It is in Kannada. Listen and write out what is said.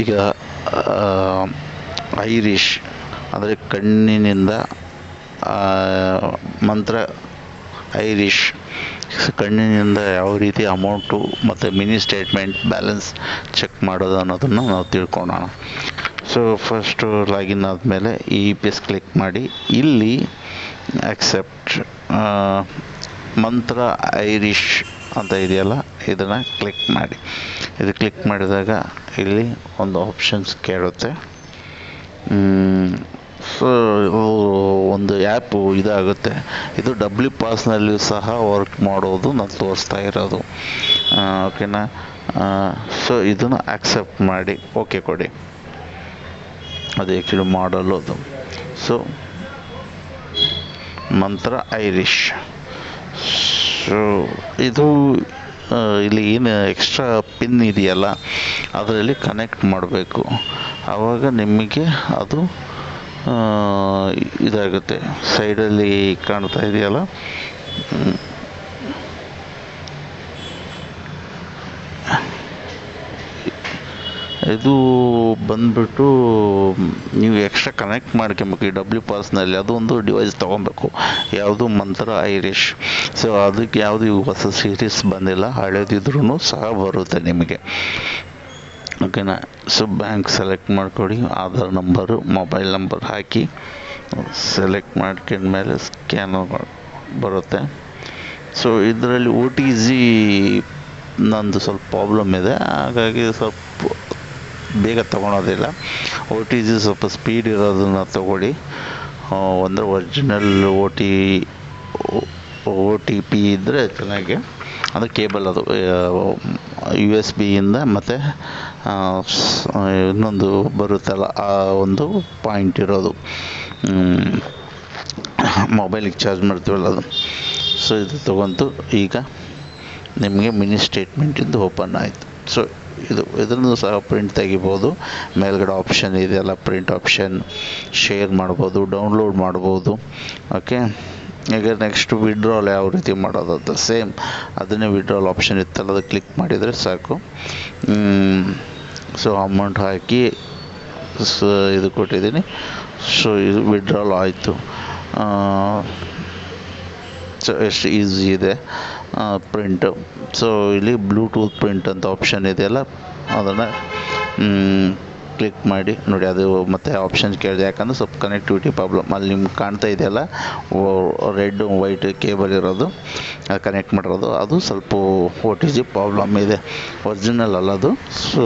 ಈಗ ಐರಿಷ್ ಅಂದರೆ ಕಣ್ಣಿನಿಂದ ಮಂತ್ರ ಐರಿಷ್ ಕಣ್ಣಿನಿಂದ ಯಾವ ರೀತಿ ಅಮೌಂಟು ಮತ್ತು ಮಿನಿ ಸ್ಟೇಟ್ಮೆಂಟ್ ಬ್ಯಾಲೆನ್ಸ್ ಚೆಕ್ ಮಾಡೋದು ಅನ್ನೋದನ್ನು ನಾವು ತಿಳ್ಕೊಳ್ಳೋಣ. ಸೊ ಫಸ್ಟು ಲಾಗಿನ್ ಆದಮೇಲೆ ಇ ಪಿ ಎಸ್ ಕ್ಲಿಕ್ ಮಾಡಿ ಇಲ್ಲಿ ಆಕ್ಸೆಪ್ಟ್ ಮಂತ್ರ ಐರಿಷ್ ಅಂತ ಇದೆಯಲ್ಲ ಇದನ್ನು ಕ್ಲಿಕ್ ಮಾಡಿ. ಇದು ಕ್ಲಿಕ್ ಮಾಡಿದಾಗ ಇಲ್ಲಿ ಒಂದು ಆಪ್ಷನ್ಸ್ ಕೇಳುತ್ತೆ. ಸೊ ಒಂದು ಆ್ಯಪು ಇದಾಗುತ್ತೆ. ಇದು ಡಬ್ಲ್ಯೂ ಪಾಸ್ನಲ್ಲಿಯೂ ಸಹ ವರ್ಕ್ ಮಾಡೋದು ನಾನು ತೋರಿಸ್ತಾ ಇರೋದು. ಓಕೆನಾ? ಸೊ ಇದನ್ನು ಆಕ್ಸೆಪ್ಟ್ ಮಾಡಿ ಓಕೆ ಕೊಡಿ. ಅದು ಆ್ಯಕ್ಚುಲಿ ಮಾಡಲು ಅದು. ಸೊ ಮಂತ್ರ ಐರಿಷ್. ಸೊ ಇದು ಇಲ್ಲಿ ಏನು ಎಕ್ಸ್ಟ್ರಾ ಪಿನ್ ಇದೆಯಲ್ಲ ಅದರಲ್ಲಿ ಕನೆಕ್ಟ್ ಮಾಡಬೇಕು. ಆವಾಗ ನಿಮಗೆ ಅದು ಇದಾಗುತ್ತೆ. ಸೈಡಲ್ಲಿ ಕಾಣ್ತಾ ಇದೆಯಲ್ಲ, ಇದು ಬಂದ್ಬಿಟ್ಟು ನೀವು ಎಕ್ಸ್ಟ್ರಾ ಕನೆಕ್ಟ್ ಮಾಡ್ಕೊಬೇಕು ಈ ಡಬ್ಲ್ಯೂ ಪಾಸ್ನಲ್ಲಿ. ಅದು ಒಂದು ಡಿವೈಸ್ ತೊಗೊಬೇಕು, ಯಾವುದು ಮಂತ್ರ ಐರಿಷ್. ಸೊ ಅದಕ್ಕೆ ಯಾವುದು ಹೊಸ ಸೀರೀಸ್ ಬಂದಿಲ್ಲ, ಹಳೇದಿದ್ರೂ ಸಹ ಬರುತ್ತೆ ನಿಮಗೆ. ಓಕೆನಾ? ಸೊ ಬ್ಯಾಂಕ್ ಸೆಲೆಕ್ಟ್ ಮಾಡ್ಕೊಳ್ಳಿ, ಆಧಾರ್ ನಂಬರು ಮೊಬೈಲ್ ನಂಬರ್ ಹಾಕಿ ಸೆಲೆಕ್ಟ್ ಮಾಡ್ಕೊಂಡ್ಮೇಲೆ ಸ್ಕ್ಯಾನರ್ ಬರುತ್ತೆ. ಸೊ ಇದರಲ್ಲಿ ಒ ಟಿ ಜಿ ನಂದು ಸ್ವಲ್ಪ ಪ್ರಾಬ್ಲಮ್ ಇದೆ, ಹಾಗಾಗಿ ಸ್ವಲ್ಪ ಬೇಗ ತೊಗೊಳೋದಿಲ್ಲ. ಒ ಟಿ ಜಿ ಸ್ವಲ್ಪ ಸ್ಪೀಡ್ ಇರೋದನ್ನು ತೊಗೊಳ್ಳಿ. ಅಂದರೆ ಒರಿಜಿನಲ್ ಒ ಟಿ ಪಿ ಇದ್ದರೆ ಚೆನ್ನಾಗಿ. ಅದು ಕೇಬಲ್, ಅದು ಯು ಎಸ್ ಬಿಯಿಂದ ಮತ್ತು ಇನ್ನೊಂದು ಬರುತ್ತಲ್ಲ ಆ ಒಂದು ಪಾಯಿಂಟ್ ಇರೋದು, ಮೊಬೈಲಿಗೆ ಚಾರ್ಜ್ ಮಾಡ್ತೀವಲ್ಲ ಅದು. ಸೊ ಇದು ತೊಗೊಂತು ಈಗ ನಿಮಗೆ ಮಿನಿ ಸ್ಟೇಟ್ಮೆಂಟಿಂದು ಓಪನ್ ಆಯಿತು. ಸೊ ಇದನ್ನು ಸಹ ಪ್ರಿಂಟ್ ತೆಗಿಬೋದು. ಮೇಲ್ಗಡೆ ಆಪ್ಷನ್ ಇದೆಯಲ್ಲ, ಪ್ರಿಂಟ್ ಆಪ್ಷನ್, ಶೇರ್ ಮಾಡ್ಬೋದು, ಡೌನ್ಲೋಡ್ ಮಾಡ್ಬೋದು. ಓಕೆ. ಈಗ ನೆಕ್ಸ್ಟ್ ವಿಡ್ರಾಲ್ ಯಾವ ರೀತಿ ಮಾಡೋದು ಅಂತ ಸೇಮ್ ಅದನ್ನೇ ವಿಡ್ರಾಲ್ ಆಪ್ಷನ್ ಇತ್ತಲ್ಲ, ಅದು ಕ್ಲಿಕ್ ಮಾಡಿದರೆ ಸಾಕು. ಸೊ ಅಮೌಂಟ್ ಹಾಕಿ ಇದು ಕೊಟ್ಟಿದ್ದೀನಿ. ಸೊ ಇದು ವಿಡ್ರಾಲ್ ಆಯಿತು. ಸೊ ಎಷ್ಟು ಈಸಿ ಇದೆ ಪ್ರಿಂಟು. ಸೊ ಇಲ್ಲಿ ಬ್ಲೂಟೂತ್ ಪ್ರಿಂಟ್ ಅಂತ ಆಪ್ಷನ್ ಇದೆಯಲ್ಲ ಅದನ್ನು ಕ್ಲಿಕ್ ಮಾಡಿ ನೋಡಿ. ಅದು ಮತ್ತೆ ಆಪ್ಷನ್ ಕೇಳಿದೆ, ಯಾಕಂದರೆ ಸ್ವಲ್ಪ ಕನೆಕ್ಟಿವಿಟಿ ಪ್ರಾಬ್ಲಮ್. ಅಲ್ಲಿ ನಿಮ್ಗೆ ಕಾಣ್ತಾ ಇದೆಯಲ್ಲ ರೆಡ್ ವೈಟ್ ಕೇಬಲ್ ಇರೋದು, ಕನೆಕ್ಟ್ ಮಾಡಿರೋದು, ಅದು ಸ್ವಲ್ಪ ಒ ಟಿ ಜಿ ಪ್ರಾಬ್ಲಮ್ ಇದೆ, ಒರಿಜಿನಲ್ ಅಲ್ಲ ಅದು. ಸೊ